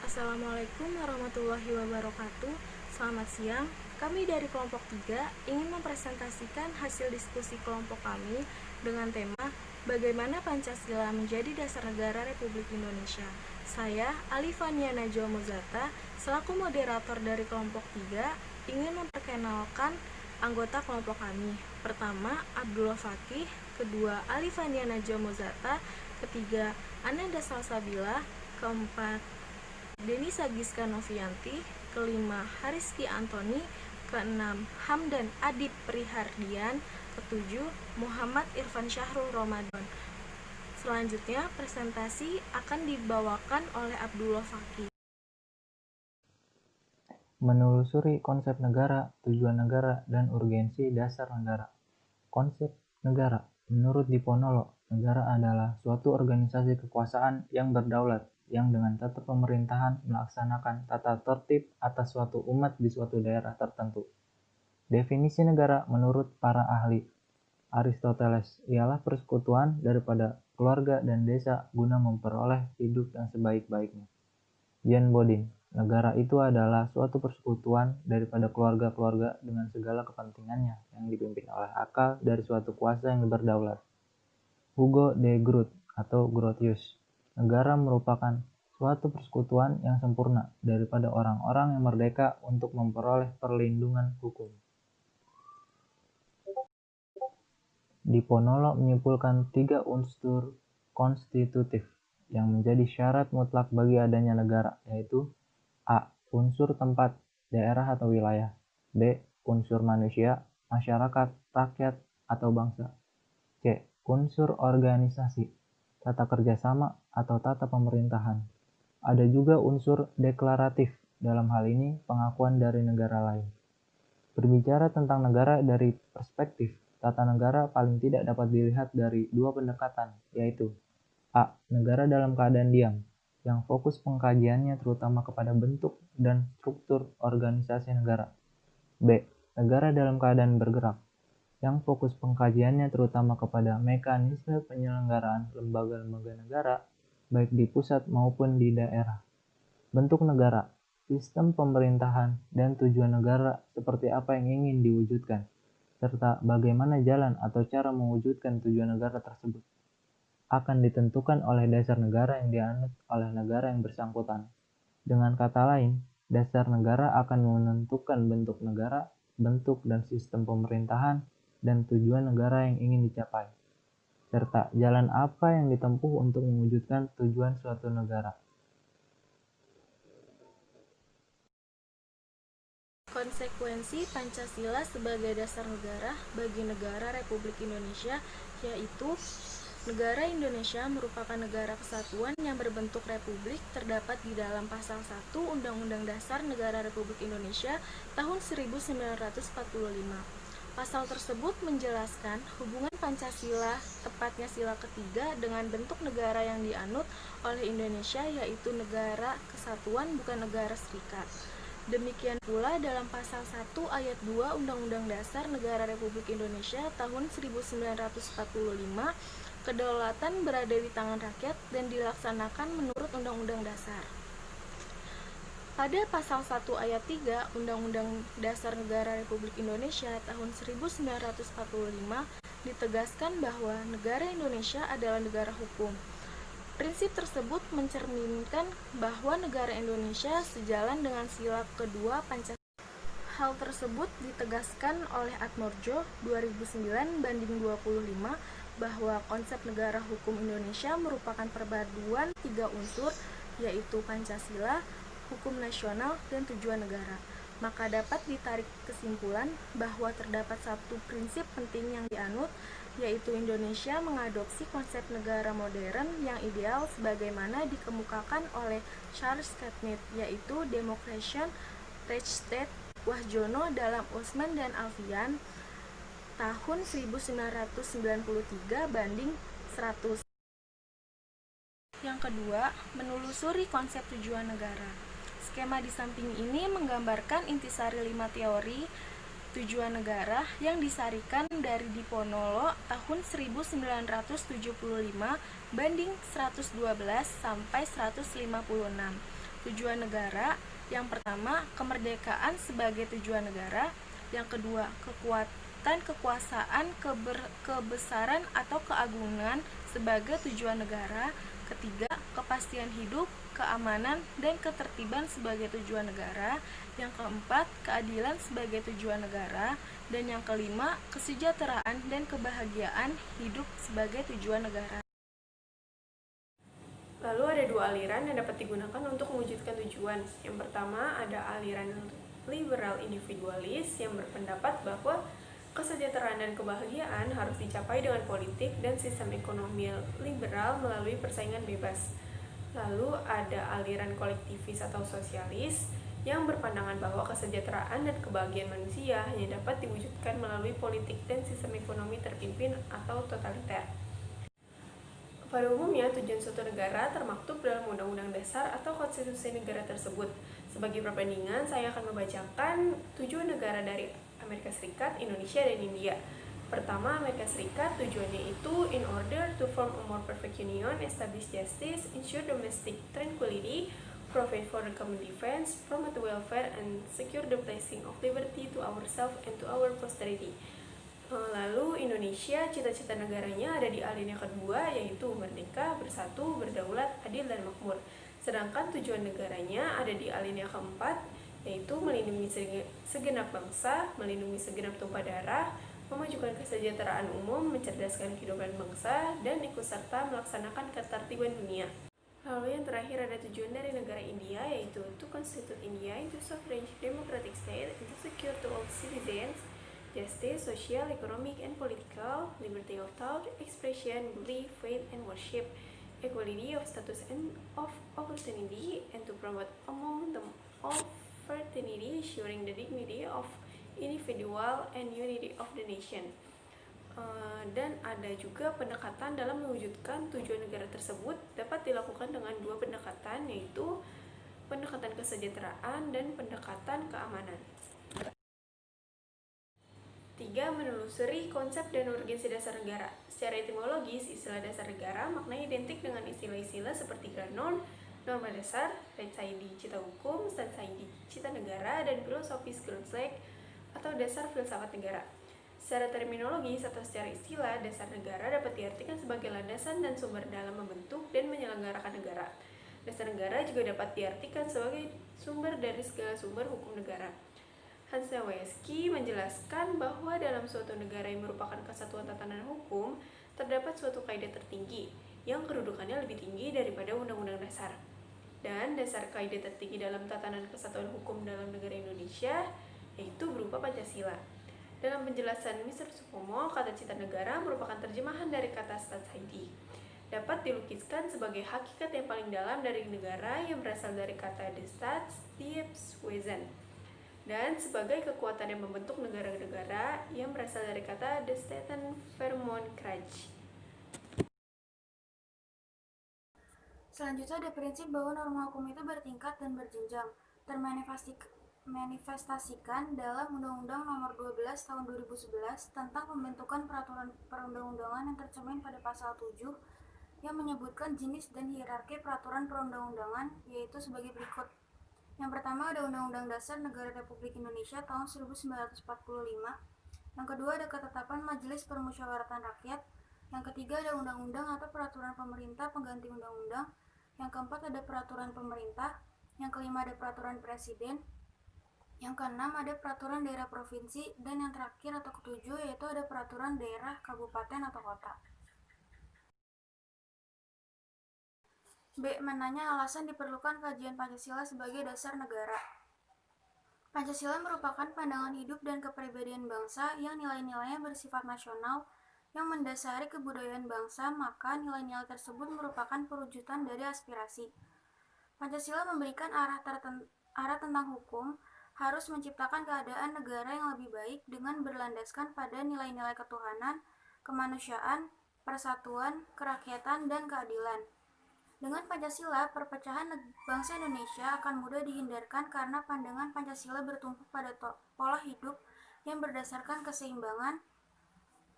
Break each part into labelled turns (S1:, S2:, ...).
S1: Assalamualaikum warahmatullahi wabarakatuh. Selamat siang. Kami dari kelompok 3 ingin mempresentasikan hasil diskusi kelompok kami dengan tema Bagaimana Pancasila menjadi dasar negara Republik Indonesia. Saya, Alifania Najwa Muzata, selaku moderator dari kelompok 3, ingin memperkenalkan anggota kelompok kami. Pertama, Abdullah Fakih. Kedua, Alifania Najwa Muzata. Ketiga, Ananda Salsabila. Keempat, Denisa Giska Novianti. Kelima, Hariski Antoni. Keenam, Hamdan Adib Prihardian. Ketujuh, Muhammad Irfan Syahrul Ramadan. Selanjutnya, presentasi akan dibawakan oleh Abdullah Fakih.
S2: Menelusuri konsep negara, tujuan negara, dan urgensi dasar negara. Konsep negara. Menurut Diponolo, negara adalah suatu organisasi kekuasaan yang berdaulat, yang dengan tata pemerintahan melaksanakan tata tertib atas suatu umat di suatu daerah tertentu. Definisi negara menurut para ahli Aristoteles ialah persekutuan daripada keluarga dan desa guna memperoleh hidup yang sebaik-baiknya. Jan Bodin, negara itu adalah suatu persekutuan daripada keluarga-keluarga dengan segala kepentingannya yang dipimpin oleh akal dari suatu kuasa yang berdaulat. Hugo de Groot atau Grotius, negara merupakan suatu persekutuan yang sempurna daripada orang-orang yang merdeka untuk memperoleh perlindungan hukum. Diponolo menyimpulkan 3 unsur konstitutif yang menjadi syarat mutlak bagi adanya negara, yaitu A. Unsur tempat, daerah atau wilayah. B. Unsur manusia, masyarakat, rakyat, atau bangsa. C. Unsur organisasi, tata kerjasama atau tata pemerintahan. Ada juga unsur deklaratif, dalam hal ini pengakuan dari negara lain. Berbicara tentang negara dari perspektif tata negara paling tidak dapat dilihat dari 2 pendekatan, yaitu A. Negara dalam keadaan diam, yang fokus pengkajiannya terutama kepada bentuk dan struktur organisasi negara. B. Negara dalam keadaan bergerak, yang fokus pengkajiannya terutama kepada mekanisme penyelenggaraan lembaga-lembaga negara, baik di pusat maupun di daerah. Bentuk negara, sistem pemerintahan, dan tujuan negara seperti apa yang ingin diwujudkan, serta bagaimana jalan atau cara mewujudkan tujuan negara tersebut akan ditentukan oleh dasar negara yang dianut oleh negara yang bersangkutan. Dengan kata lain, dasar negara akan menentukan bentuk negara, bentuk dan sistem pemerintahan, dan tujuan negara yang ingin dicapai, serta jalan apa yang ditempuh untuk mewujudkan tujuan suatu negara.
S1: Konsekuensi Pancasila sebagai dasar negara bagi negara Republik Indonesia, yaitu negara Indonesia merupakan negara kesatuan yang berbentuk republik terdapat di dalam pasal 1 Undang-Undang Dasar Negara Republik Indonesia tahun 1945. Pasal tersebut menjelaskan hubungan Pancasila, tepatnya sila ketiga, dengan bentuk negara yang dianut oleh Indonesia, yaitu negara kesatuan bukan negara serikat. Demikian pula dalam pasal 1 ayat 2 Undang-Undang Dasar Negara Republik Indonesia tahun 1945, kedaulatan berada di tangan rakyat dan dilaksanakan menurut Undang-Undang Dasar. Pada pasal 1 ayat 3 Undang-Undang Dasar Negara Republik Indonesia tahun 1945 ditegaskan bahwa negara Indonesia adalah negara hukum. Prinsip tersebut mencerminkan bahwa negara Indonesia sejalan dengan sila kedua Pancasila. Hal tersebut ditegaskan oleh Atmorjo 2009/25 bahwa konsep negara hukum Indonesia merupakan perpaduan 3 unsur, yaitu Pancasila, hukum nasional, dan tujuan negara. Maka dapat ditarik kesimpulan bahwa terdapat satu prinsip penting yang dianut, yaitu Indonesia mengadopsi konsep negara modern yang ideal sebagaimana dikemukakan oleh Charles Katnit, yaitu Democracy, Rechtsstaat, Wahjono dalam Usman dan Alfian tahun 1993/100. Yang kedua, menelusuri konsep tujuan negara. Skema di samping ini menggambarkan intisari 5 teori tujuan negara yang disarikan dari Diponolo tahun 1975/112 sampai 156. tujuan negara. Yang pertama, kemerdekaan sebagai tujuan negara. Yang kedua, kekuatan, kekuasaan, kebesaran atau keagungan sebagai tujuan negara. Ketiga, kepastian hidup, keamanan, dan ketertiban sebagai tujuan negara. Yang keempat, keadilan sebagai tujuan negara. Dan yang kelima, kesejahteraan dan kebahagiaan hidup sebagai tujuan negara.
S3: Lalu ada dua aliran yang dapat digunakan untuk mewujudkan tujuan. Yang pertama ada aliran liberal individualis yang berpendapat bahwa kesejahteraan dan kebahagiaan harus dicapai dengan politik dan sistem ekonomi liberal melalui persaingan bebas. Lalu ada aliran kolektivis atau sosialis yang berpandangan bahwa kesejahteraan dan kebahagiaan manusia hanya dapat diwujudkan melalui politik dan sistem ekonomi terpimpin atau totaliter. Pada umumnya, tujuan suatu negara termaktub dalam Undang-Undang Dasar atau Konstitusi negara tersebut. Sebagai perbandingan, saya akan membacakan tujuan negara dari Amerika Serikat, Indonesia, dan India. Pertama, Amerika Serikat tujuannya itu in order to form a more perfect union, establish justice, ensure domestic tranquility, provide for the common defense, promote welfare, and secure the blessing of liberty to ourselves and to our posterity. Lalu Indonesia, cita-cita negaranya ada di alinea kedua, yaitu merdeka, bersatu, berdaulat, adil, dan makmur. Sedangkan tujuan negaranya ada di alinea keempat, yaitu melindungi segenap bangsa, melindungi segenap tumpah darah, memajukan kesejahteraan umum, mencerdaskan kehidupan bangsa, dan ikut serta melaksanakan ketertiban dunia. Lalu yang terakhir ada tujuan dari negara India, yaitu to constitute India into sovereign democratic state and to secure to all citizens justice, social, economic, and political, liberty of thought, expression, belief, faith, and worship, equality of status and of opportunity, and to promote among them all fraternity, ensuring the dignity of individual and unity of the nation. Dan ada juga pendekatan dalam mewujudkan tujuan negara tersebut dapat dilakukan dengan dua pendekatan, yaitu pendekatan kesejahteraan dan pendekatan keamanan. 3. Menelusuri konsep dan urgensi dasar negara. Secara etimologis, istilah dasar negara maknanya identik dengan istilah-istilah seperti granon, norma dasar, Reitsaidi cita hukum, Staatsaidi cita negara, dan filosofis Grundzweck atau dasar filsafat negara. Secara terminologis atau secara istilah, dasar negara dapat diartikan sebagai landasan dan sumber dalam membentuk dan menyelenggarakan negara. Dasar negara juga dapat diartikan sebagai sumber dari segala sumber hukum negara. Hans Zawadzki menjelaskan bahwa dalam suatu negara yang merupakan kesatuan tatanan hukum, terdapat suatu kaidah tertinggi yang kedudukannya lebih tinggi daripada undang-undang dasar. Dan dasar kaidah tertinggi dalam tatanan kesatuan hukum dalam negara Indonesia yaitu berupa Pancasila. Dalam penjelasan Mr. Supomo, kata cita negara merupakan terjemahan dari kata Staatsaidi. Dapat dilukiskan sebagai hakikat yang paling dalam dari negara yang berasal dari kata des Staats, dies Wesen, dan sebagai kekuatan yang membentuk negara-negara yang berasal dari kata des Staten Vermonkraj.
S4: Selanjutnya ada prinsip bahwa norma hukum itu bertingkat dan berjenjang, termanifestasikan dalam Undang-Undang Nomor 12 Tahun 2011 tentang pembentukan peraturan perundang-undangan yang tercermin pada pasal 7 yang menyebutkan jenis dan hierarki peraturan perundang-undangan, yaitu sebagai berikut. Yang pertama ada Undang-Undang Dasar Negara Republik Indonesia tahun 1945. Yang kedua ada Ketetapan Majelis Permusyawaratan Rakyat. Yang ketiga ada Undang-Undang atau Peraturan Pemerintah Pengganti Undang-Undang. Yang keempat ada Peraturan Pemerintah. Yang kelima ada Peraturan Presiden. Yang keenam ada Peraturan Daerah Provinsi. Dan yang terakhir atau ketujuh yaitu ada Peraturan Daerah Kabupaten atau Kota. B. Menanya alasan diperlukan kajian Pancasila sebagai dasar negara. Pancasila merupakan pandangan hidup dan kepribadian bangsa yang nilai-nilainya bersifat nasional yang mendasari kebudayaan bangsa, maka nilai-nilai tersebut merupakan perwujudan dari aspirasi. Pancasila memberikan arah tentang hukum, harus menciptakan keadaan negara yang lebih baik dengan berlandaskan pada nilai-nilai ketuhanan, kemanusiaan, persatuan, kerakyatan, dan keadilan. Dengan Pancasila, perpecahan bangsa Indonesia akan mudah dihindarkan karena pandangan Pancasila bertumpu pada pola hidup yang berdasarkan keseimbangan,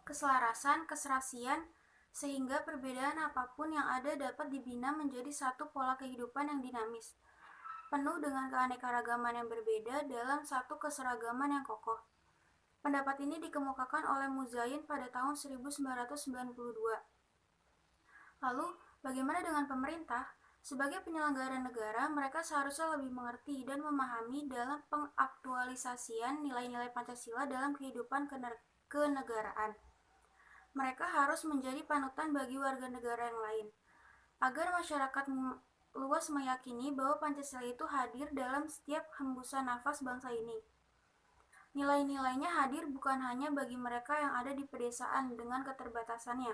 S4: keselarasan, keserasian, sehingga perbedaan apapun yang ada dapat dibina menjadi satu pola kehidupan yang dinamis. penuh dengan keanekaragaman yang berbeda dalam satu keseragaman yang kokoh. Pendapat ini dikemukakan oleh Muzain pada tahun 1992. Lalu, bagaimana dengan pemerintah? Sebagai penyelenggara negara, mereka seharusnya lebih mengerti dan memahami dalam pengaktualisasian nilai-nilai Pancasila dalam kehidupan kenegaraan. Mereka harus menjadi panutan bagi warga negara yang lain, agar masyarakat luas meyakini bahwa Pancasila itu hadir dalam setiap hembusan nafas bangsa ini. Nilai-nilainya hadir bukan hanya bagi mereka yang ada di pedesaan dengan keterbatasannya,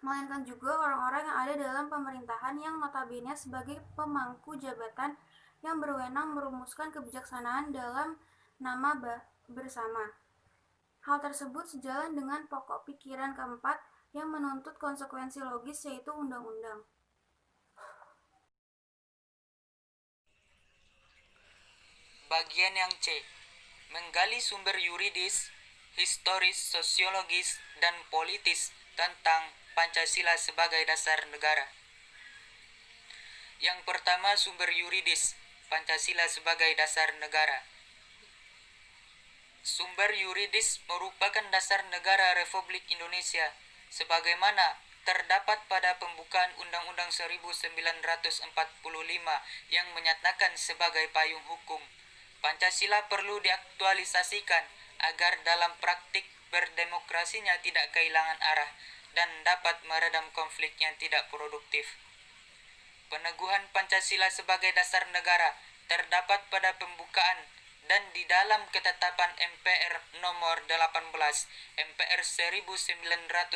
S4: melainkan juga orang-orang yang ada dalam pemerintahan yang notabene sebagai pemangku jabatan yang berwenang merumuskan kebijaksanaan dalam nama bersama. Hal tersebut sejalan dengan pokok pikiran keempat yang menuntut konsekuensi logis, yaitu undang-undang.
S5: Bagian yang C. Menggali sumber yuridis, historis, sosiologis, dan politis tentang Pancasila sebagai dasar negara. Yang pertama, sumber yuridis Pancasila sebagai dasar negara. Sumber yuridis merupakan dasar negara Republik Indonesia sebagaimana terdapat pada pembukaan Undang-Undang 1945 yang menyatakan sebagai payung hukum. Pancasila perlu diaktualisasikan agar dalam praktik berdemokrasinya tidak kehilangan arah dan dapat meredam konflik yang tidak produktif. Peneguhan Pancasila sebagai dasar negara terdapat pada pembukaan dan di dalam ketetapan MPR nomor 18 MPR 1998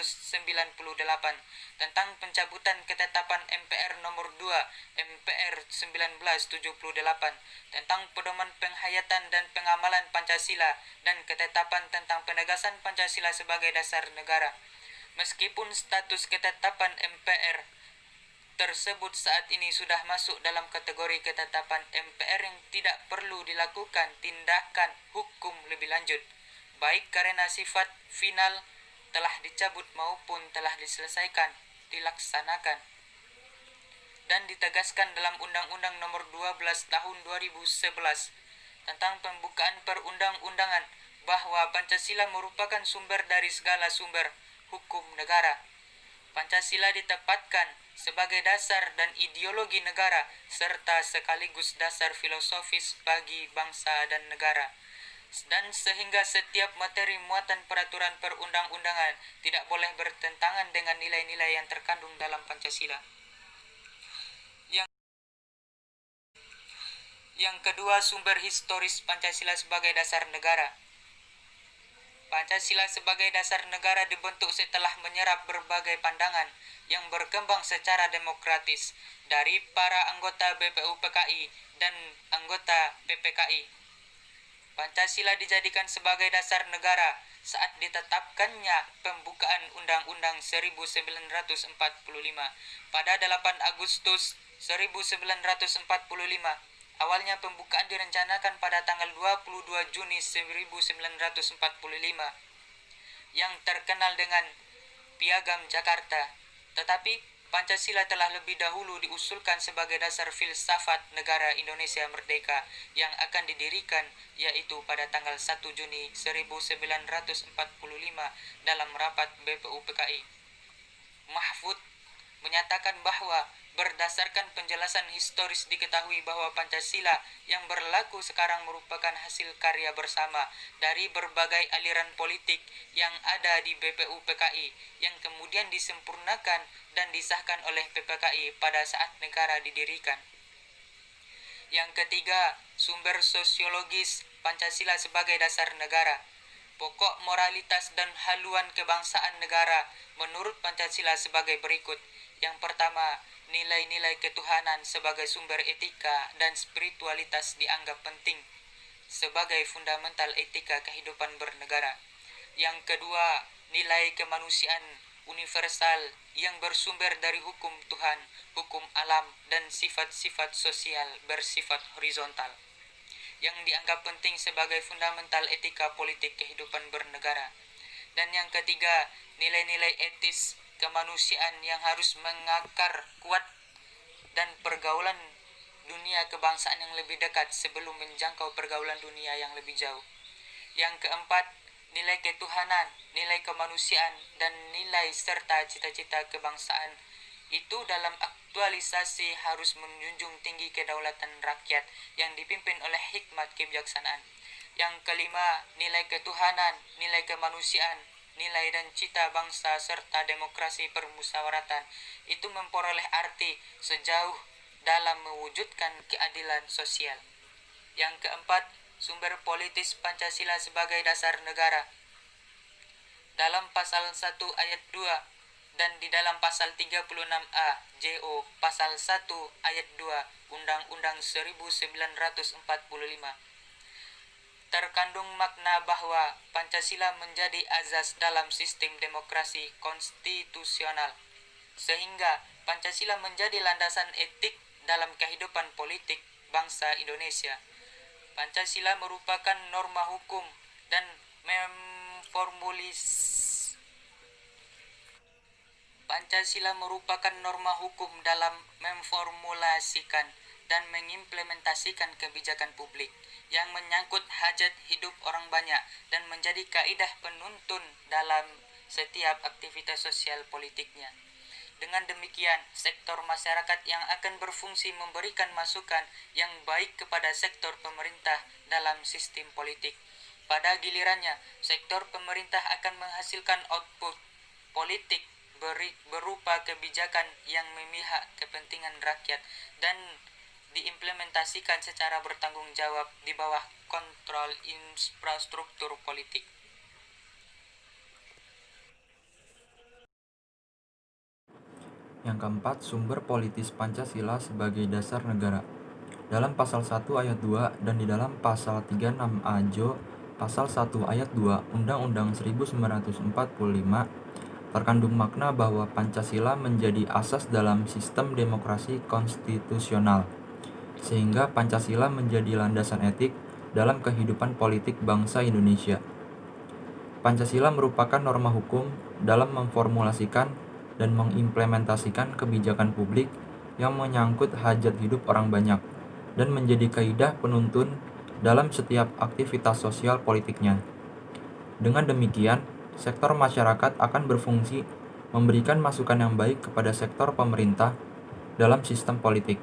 S5: tentang pencabutan ketetapan MPR nomor 2 MPR 1978 tentang pedoman penghayatan dan pengamalan Pancasila dan ketetapan tentang penegasan Pancasila sebagai dasar negara. Meskipun status ketetapan MPR tersebut saat ini sudah masuk dalam kategori ketetapan MPR yang tidak perlu dilakukan tindakan hukum lebih lanjut, baik karena sifat final telah dicabut maupun telah dilaksanakan dan ditegaskan dalam Undang-Undang Nomor 12 Tahun 2011 tentang pembukaan perundang-undangan bahwa Pancasila merupakan sumber dari segala sumber hukum negara. Pancasila ditempatkan sebagai dasar dan ideologi negara serta sekaligus dasar filosofis bagi bangsa dan negara. Dan sehingga setiap materi muatan peraturan perundang-undangan tidak boleh bertentangan dengan nilai-nilai yang terkandung dalam Pancasila. Yang kedua, sumber historis Pancasila sebagai dasar negara. Pancasila sebagai dasar negara dibentuk setelah menyerap berbagai pandangan yang berkembang secara demokratis dari para anggota BPUPKI dan anggota PPKI. Pancasila dijadikan sebagai dasar negara saat ditetapkannya pembukaan Undang-Undang 1945 pada 8 Agustus 1945. Awalnya pembukaan direncanakan pada tanggal 22 Juni 1945 yang terkenal dengan Piagam Jakarta. Tetapi Pancasila telah lebih dahulu diusulkan sebagai dasar filsafat negara Indonesia merdeka yang akan didirikan, yaitu pada tanggal 1 Juni 1945 dalam rapat BPUPKI. Mahfud menyatakan bahwa berdasarkan penjelasan historis diketahui bahwa Pancasila yang berlaku sekarang merupakan hasil karya bersama dari berbagai aliran politik yang ada di BPUPKI yang kemudian disempurnakan dan disahkan oleh PPKI pada saat negara didirikan. Yang ketiga, sumber sosiologis Pancasila sebagai dasar negara. Pokok moralitas dan haluan kebangsaan negara menurut Pancasila sebagai berikut. Yang pertama, nilai-nilai ketuhanan sebagai sumber etika dan spiritualitas dianggap penting sebagai fundamental etika kehidupan bernegara. Yang kedua, nilai kemanusiaan universal yang bersumber dari hukum Tuhan, hukum alam, dan sifat-sifat sosial bersifat horizontal yang dianggap penting sebagai fundamental etika politik kehidupan bernegara. Dan yang ketiga, nilai-nilai etis kemanusiaan yang harus mengakar kuat dan pergaulan dunia kebangsaan yang lebih dekat sebelum menjangkau pergaulan dunia yang lebih jauh. Yang keempat, nilai ketuhanan, nilai kemanusiaan, dan nilai serta cita-cita kebangsaan itu dalam aktualisasi harus menjunjung tinggi kedaulatan rakyat yang dipimpin oleh hikmat kebijaksanaan. Yang kelima, nilai ketuhanan, nilai kemanusiaan, nilai dan cita bangsa serta demokrasi permusyawaratan itu memperoleh arti sejauh dalam mewujudkan keadilan sosial. Yang keempat, sumber politis Pancasila sebagai dasar negara. Dalam pasal 1 ayat 2 dan di dalam pasal 36A JO pasal 1 ayat 2 Undang-Undang 1945 terkandung makna bahwa Pancasila menjadi azas dalam sistem demokrasi konstitusional, sehingga Pancasila menjadi landasan etik dalam kehidupan politik bangsa Indonesia. Pancasila merupakan norma hukum dan dalam memformulasikan dan mengimplementasikan kebijakan publik yang menyangkut hajat hidup orang banyak dan menjadi kaidah penuntun dalam setiap aktivitas sosial politiknya. Dengan demikian, sektor masyarakat yang akan berfungsi memberikan masukan yang baik kepada sektor pemerintah dalam sistem politik. Pada gilirannya, sektor pemerintah akan menghasilkan output politik berupa kebijakan yang memihak kepentingan rakyat dan diimplementasikan secara bertanggung jawab di bawah kontrol infrastruktur politik.
S6: Yang keempat, sumber politis Pancasila sebagai dasar negara. Dalam pasal 1 ayat 2 dan di dalam pasal 36A JO pasal 1 ayat 2 Undang-Undang 1945 terkandung makna bahwa Pancasila menjadi asas dalam sistem demokrasi konstitusional, sehingga Pancasila menjadi landasan etik dalam kehidupan politik bangsa Indonesia. Pancasila merupakan norma hukum dalam memformulasikan dan mengimplementasikan kebijakan publik yang menyangkut hajat hidup orang banyak dan menjadi kaidah penuntun dalam setiap aktivitas sosial politiknya. Dengan demikian, sektor masyarakat akan berfungsi memberikan masukan yang baik kepada sektor pemerintah dalam sistem politik.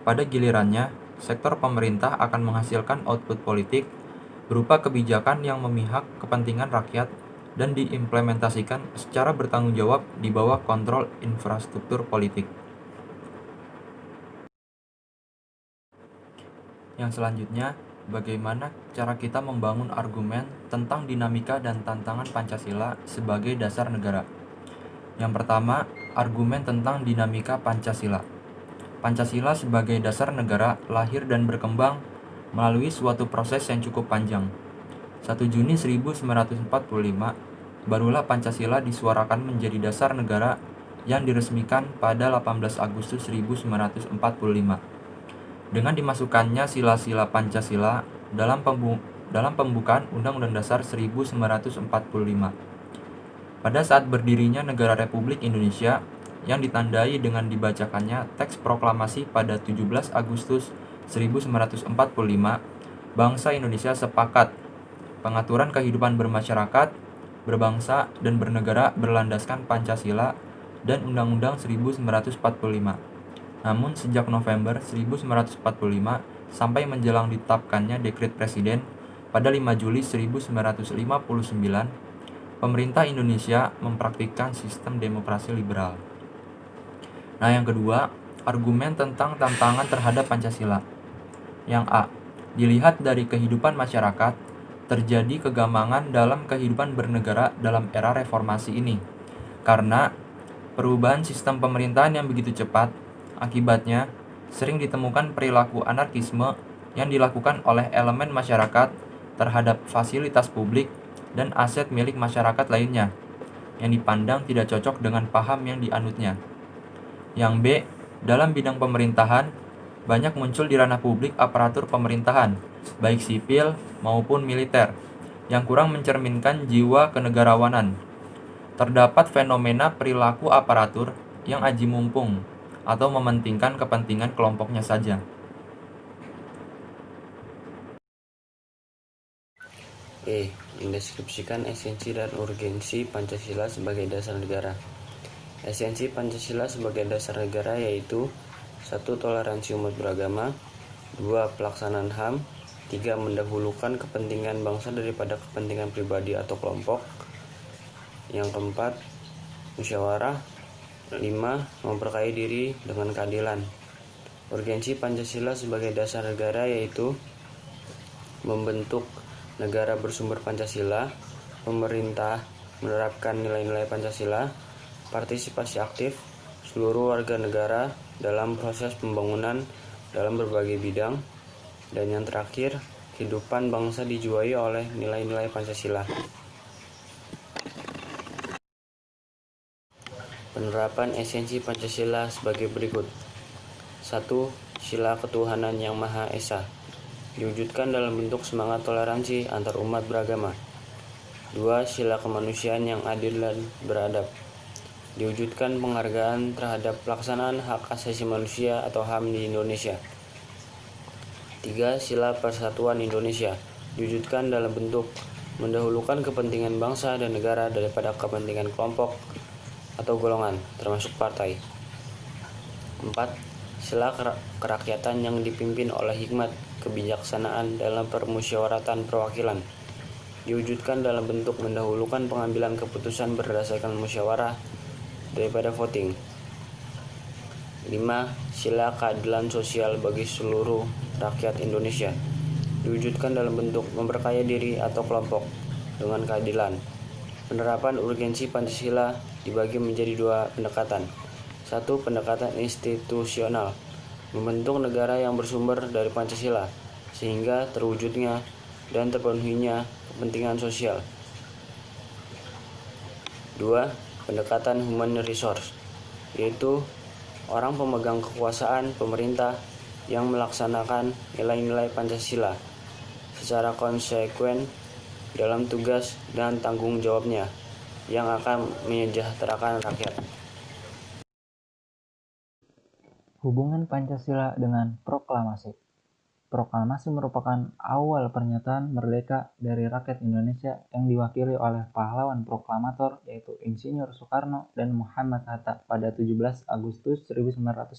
S6: Pada gilirannya, sektor pemerintah akan menghasilkan output politik berupa kebijakan yang memihak kepentingan rakyat dan diimplementasikan secara bertanggung jawab di bawah kontrol infrastruktur politik. Yang selanjutnya, bagaimana cara kita membangun argumen tentang dinamika dan tantangan Pancasila sebagai dasar negara. Yang pertama, argumen tentang dinamika Pancasila. Pancasila sebagai dasar negara lahir dan berkembang melalui suatu proses yang cukup panjang. 1 Juni 1945, barulah Pancasila disuarakan menjadi dasar negara yang diresmikan pada 18 Agustus 1945. Dengan dimasukkannya sila-sila Pancasila dalam pembukaan Undang-Undang Dasar 1945. Pada saat berdirinya Negara Republik Indonesia yang ditandai dengan dibacakannya teks proklamasi pada 17 Agustus 1945, bangsa Indonesia sepakat pengaturan kehidupan bermasyarakat, berbangsa, dan bernegara berlandaskan Pancasila dan Undang-Undang 1945. Namun sejak November 1945 sampai menjelang ditetapkannya Dekret Presiden pada 5 Juli 1959, pemerintah Indonesia mempraktikkan sistem demokrasi liberal. Nah, yang kedua, argumen tentang tantangan terhadap Pancasila. Yang A, dilihat dari kehidupan masyarakat, terjadi kegamangan dalam kehidupan bernegara dalam era reformasi ini. Karena perubahan sistem pemerintahan yang begitu cepat, akibatnya sering ditemukan perilaku anarkisme yang dilakukan oleh elemen masyarakat terhadap fasilitas publik dan aset milik masyarakat lainnya, yang dipandang tidak cocok dengan paham yang dianutnya. Yang B, dalam bidang pemerintahan, banyak muncul di ranah publik aparatur pemerintahan, baik sipil maupun militer, yang kurang mencerminkan jiwa kenegarawanan. Terdapat fenomena perilaku aparatur yang aji mumpung atau mementingkan kepentingan kelompoknya saja.
S7: Mendeskripsikan esensi dan urgensi Pancasila sebagai dasar negara. Esensi Pancasila sebagai dasar negara yaitu 1. Toleransi umat beragama, 2. Pelaksanaan HAM, 3. Mendahulukan kepentingan bangsa daripada kepentingan pribadi atau kelompok. Yang keempat, musyawarah. 5. Memperkaya diri dengan keadilan. Urgensi Pancasila sebagai dasar negara yaitu membentuk negara bersumber Pancasila, pemerintah menerapkan nilai-nilai Pancasila, partisipasi aktif seluruh warga negara dalam proses pembangunan dalam berbagai bidang, dan yang terakhir, kehidupan bangsa dijiwai oleh nilai-nilai Pancasila. Penerapan esensi Pancasila sebagai berikut. 1. Sila ketuhanan yang Maha Esa diwujudkan dalam bentuk semangat toleransi antar umat beragama. 2. Sila kemanusiaan yang adil dan beradab diwujudkan penghargaan terhadap pelaksanaan hak asasi manusia atau HAM di Indonesia. 3. Sila persatuan Indonesia diwujudkan dalam bentuk mendahulukan kepentingan bangsa dan negara daripada kepentingan kelompok atau golongan, termasuk partai. 4. Sila kerakyatan yang dipimpin oleh hikmat kebijaksanaan dalam permusyawaratan perwakilan diwujudkan dalam bentuk mendahulukan pengambilan keputusan berdasarkan musyawarah daripada voting. 5. Sila keadilan sosial bagi seluruh rakyat Indonesia diwujudkan dalam bentuk memperkaya diri atau kelompok dengan keadilan. Penerapan urgensi Pancasila dibagi menjadi 2 pendekatan. 1. Pendekatan institusional, membentuk negara yang bersumber dari Pancasila sehingga terwujudnya dan terpenuhinya kepentingan sosial. 2. Pendekatan human resource, yaitu orang pemegang kekuasaan pemerintah yang melaksanakan nilai-nilai Pancasila secara konsekuen dalam tugas dan tanggung jawabnya yang akan menyejahterakan rakyat.
S2: Hubungan Pancasila dengan proklamasi. Proklamasi merupakan awal pernyataan merdeka dari rakyat Indonesia yang diwakili oleh pahlawan proklamator yaitu Insinyur Soekarno dan Muhammad Hatta pada 17 Agustus 1945.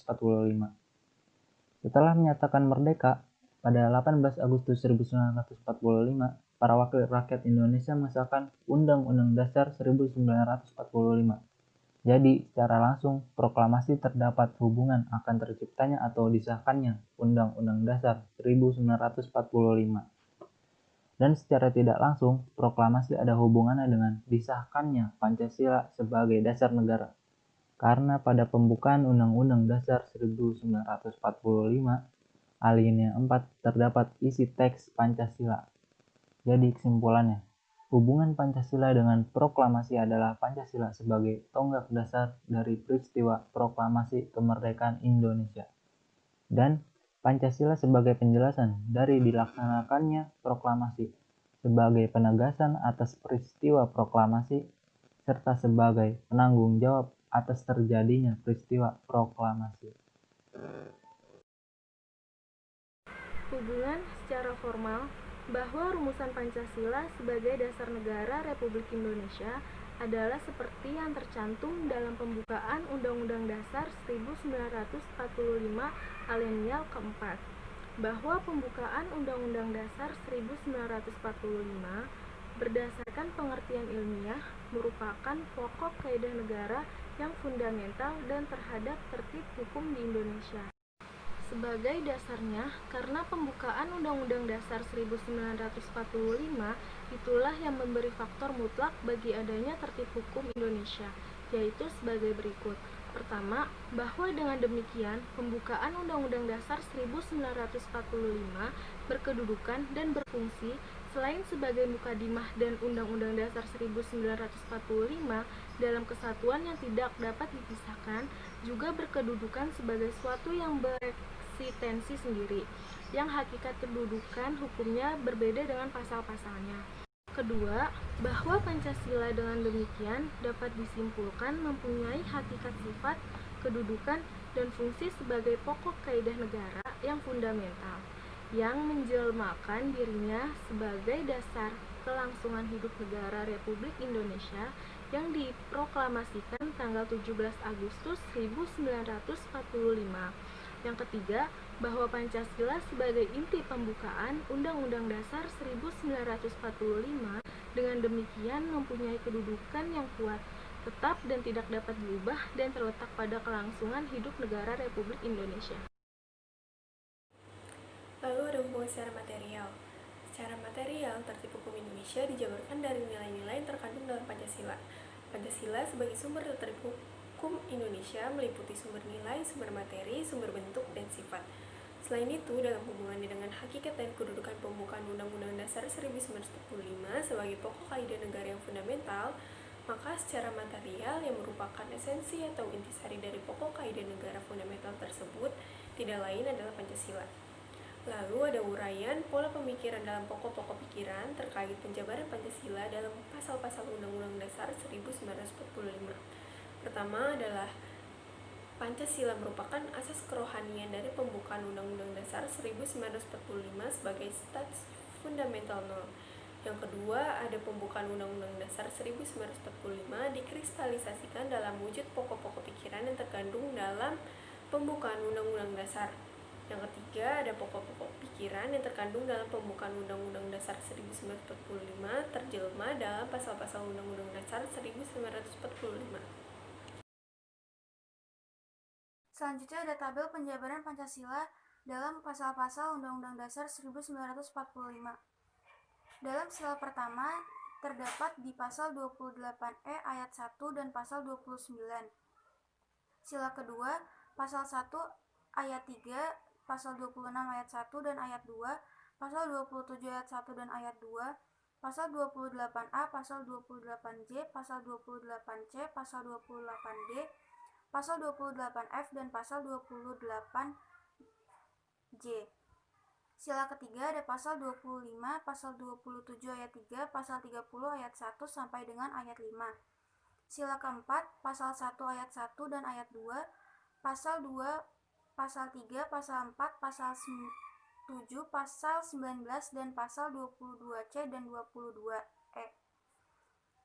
S2: Setelah menyatakan merdeka, pada 18 Agustus 1945, para wakil rakyat Indonesia mengesahkan Undang-Undang Dasar 1945. Jadi, secara langsung, proklamasi terdapat hubungan akan terciptanya atau disahkannya Undang-Undang Dasar 1945. Dan secara tidak langsung, proklamasi ada hubungannya dengan disahkannya Pancasila sebagai dasar negara. Karena pada pembukaan Undang-Undang Dasar 1945, alinea 4 terdapat isi teks Pancasila. Jadi kesimpulannya, hubungan Pancasila dengan proklamasi adalah Pancasila sebagai tonggak dasar dari peristiwa proklamasi kemerdekaan Indonesia. Dan Pancasila sebagai penjelasan dari dilaksanakannya proklamasi, sebagai penegasan atas peristiwa proklamasi, serta sebagai penanggung jawab atas terjadinya peristiwa proklamasi.
S1: Hubungan secara formal bahwa rumusan Pancasila sebagai dasar negara Republik Indonesia adalah seperti yang tercantum dalam pembukaan Undang-Undang Dasar 1945 alinea keempat, bahwa pembukaan Undang-Undang Dasar 1945 berdasarkan pengertian ilmiah merupakan pokok kaidah negara yang fundamental dan terhadap tertib hukum di Indonesia. Sebagai dasarnya, karena pembukaan Undang-Undang Dasar 1945 itulah yang memberi faktor mutlak bagi adanya tertib hukum Indonesia, yaitu sebagai berikut. Pertama, bahwa dengan demikian pembukaan Undang-Undang Dasar 1945 berkedudukan dan berfungsi selain sebagai mukadimah dan Undang-Undang Dasar 1945 dalam kesatuan yang tidak dapat dipisahkan, juga berkedudukan sebagai suatu yang bereksistensi sendiri, yang hakikat kedudukan hukumnya berbeda dengan pasal-pasalnya. Kedua, bahwa Pancasila dengan demikian dapat disimpulkan mempunyai hakikat sifat, kedudukan, dan fungsi sebagai pokok kaidah negara yang fundamental, yang menjelmakan dirinya sebagai dasar Kelangsungan Hidup Negara Republik Indonesia yang diproklamasikan tanggal 17 Agustus 1945. Yang ketiga, bahwa Pancasila sebagai inti pembukaan Undang-Undang Dasar 1945 dengan demikian mempunyai kedudukan yang kuat, tetap dan tidak dapat diubah dan terletak pada kelangsungan hidup negara Republik Indonesia.
S3: Lalu ada hubungan secara material. Secara material, tertib hukum Indonesia dijabarkan dari nilai-nilai yang terkandung dalam Pancasila. Pancasila sebagai sumber tertib hukum Indonesia meliputi sumber nilai, sumber materi, sumber bentuk, dan sifat. Selain itu, dalam hubungannya dengan hakikat dan kedudukan pembukaan Undang-Undang Dasar 1945 sebagai pokok kaidah negara yang fundamental, maka secara material yang merupakan esensi atau intisari dari pokok kaidah negara fundamental tersebut tidak lain adalah Pancasila. Lalu ada uraian pola pemikiran dalam pokok-pokok pikiran terkait penjabaran Pancasila dalam pasal-pasal Undang-Undang Dasar 1945. Pertama adalah Pancasila merupakan asas kerohanian dari pembukaan Undang-Undang Dasar 1945 sebagai status fundamental nol. Yang kedua, ada pembukaan Undang-Undang Dasar 1945 dikristalisasikan dalam wujud pokok-pokok pikiran yang terkandung dalam pembukaan Undang-Undang Dasar. Yang ketiga, ada pokok-pokok pikiran yang terkandung dalam pembukaan Undang-Undang Dasar 1945 terjelma dalam pasal-pasal Undang-Undang Dasar 1945.
S4: Selanjutnya ada tabel penjabaran Pancasila dalam pasal-pasal Undang-Undang Dasar 1945. Dalam sila pertama terdapat di pasal 28E ayat 1 dan pasal 29. Sila kedua, pasal 1 ayat 3, pasal 26 ayat 1 dan ayat 2, pasal 27 ayat 1 dan ayat 2, pasal 28A, pasal 28J, pasal 28C, pasal 28D, pasal 28F dan pasal 28J. Sila ketiga ada pasal 25, pasal 27 ayat 3, pasal 30 ayat 1 sampai dengan ayat 5. Sila keempat, pasal 1 ayat 1 dan ayat 2, pasal 2, pasal 3, pasal 4, pasal 7, pasal 19 dan pasal 22C dan 22E.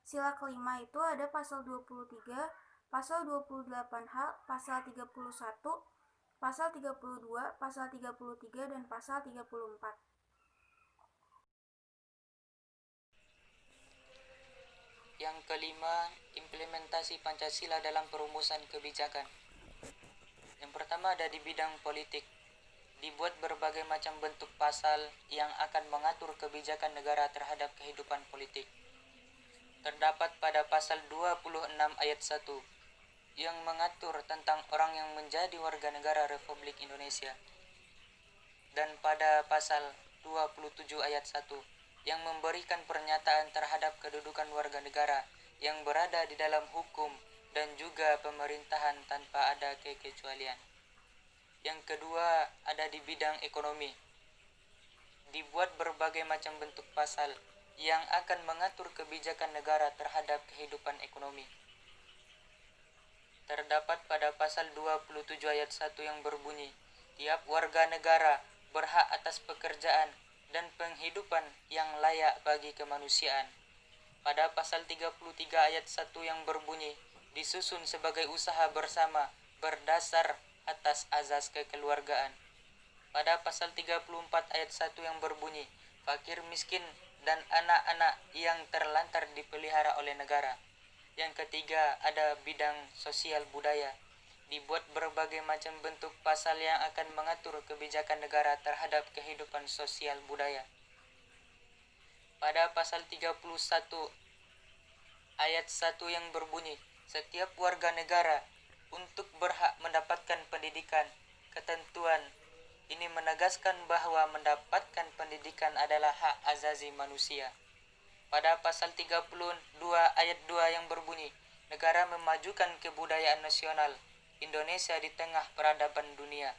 S4: Sila kelima itu ada pasal 23, pasal 28H, pasal 31, pasal 32, pasal 33 dan pasal 34.
S5: Yang kelima, implementasi Pancasila dalam perumusan kebijakan. Yang pertama ada di bidang politik. Dibuat berbagai macam bentuk pasal yang akan mengatur kebijakan negara terhadap kehidupan politik. Terdapat pada pasal 26 ayat 1 yang mengatur tentang orang yang menjadi warga negara Republik Indonesia. Dan pada pasal 27 ayat 1 yang memberikan pernyataan terhadap kedudukan warga negara yang berada di dalam hukum dan juga pemerintahan tanpa ada kekecualian. Yang kedua ada di bidang ekonomi. Dibuat berbagai macam bentuk pasal yang akan mengatur kebijakan negara terhadap kehidupan ekonomi. Terdapat pada pasal 27 ayat 1 yang berbunyi, tiap warga negara berhak atas pekerjaan dan penghidupan yang layak bagi kemanusiaan. Pada pasal 33 ayat 1 yang berbunyi, disusun sebagai usaha bersama berdasar atas azas kekeluargaan. Pada pasal 34 ayat 1 yang berbunyi, fakir miskin dan anak-anak yang terlantar dipelihara oleh negara. Yang ketiga ada bidang sosial budaya. Dibuat berbagai macam bentuk pasal yang akan mengatur kebijakan negara terhadap kehidupan sosial budaya. Pada pasal 31 ayat 1 yang berbunyi, setiap warga negara untuk berhak mendapatkan pendidikan. Ketentuan ini menegaskan bahwa mendapatkan pendidikan adalah hak azazi manusia. Pada pasal 32 ayat 2 yang berbunyi, negara memajukan kebudayaan nasional Indonesia di tengah peradaban dunia.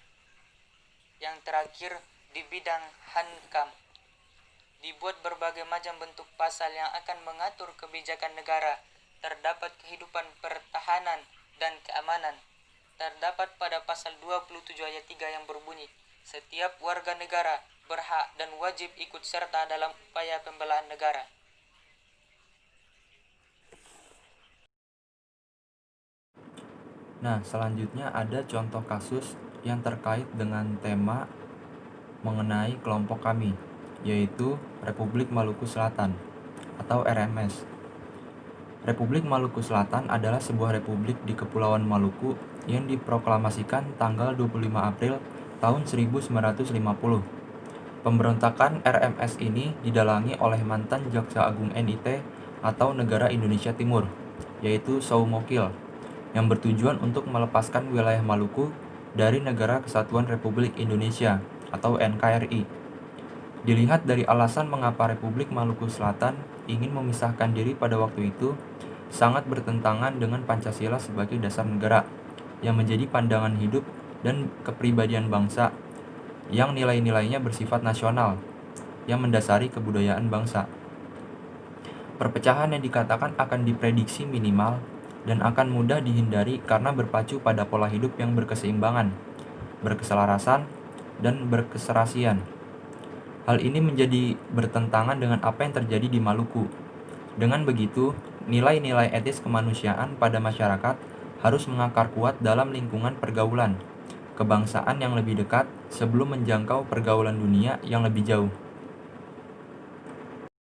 S5: Yang terakhir di bidang hankam. Dibuat berbagai macam bentuk pasal yang akan mengatur kebijakan negara. Terdapat kehidupan pertahanan dan keamanan. Terdapat pada pasal 27 ayat 3 yang berbunyi, setiap warga negara berhak dan wajib ikut serta dalam upaya pembelaan negara.
S6: Nah, selanjutnya ada contoh kasus yang terkait dengan tema mengenai kelompok kami, yaitu Republik Maluku Selatan atau RMS. Republik Maluku Selatan adalah sebuah republik di Kepulauan Maluku yang diproklamasikan tanggal 25 April tahun 1950. Pemberontakan RMS ini didalangi oleh mantan Jaksa Agung NIT atau Negara Indonesia Timur, yaitu Soumokil, yang bertujuan untuk melepaskan wilayah Maluku dari Negara Kesatuan Republik Indonesia atau NKRI. Dilihat dari alasan mengapa Republik Maluku Selatan ingin memisahkan diri pada waktu itu, sangat bertentangan dengan Pancasila sebagai dasar negara, yang menjadi pandangan hidup dan kepribadian bangsa, yang nilai-nilainya bersifat nasional, yang mendasari kebudayaan bangsa. Perpecahan yang dikatakan akan diprediksi minimal dan akan mudah dihindari karena berpacu pada pola hidup yang berkeseimbangan, berkeselarasan, dan berkeserasian. Hal ini menjadi bertentangan dengan apa yang terjadi di Maluku. Dengan begitu, nilai-nilai etis kemanusiaan pada masyarakat harus mengakar kuat dalam lingkungan pergaulan kebangsaan yang lebih dekat sebelum menjangkau pergaulan dunia yang lebih jauh.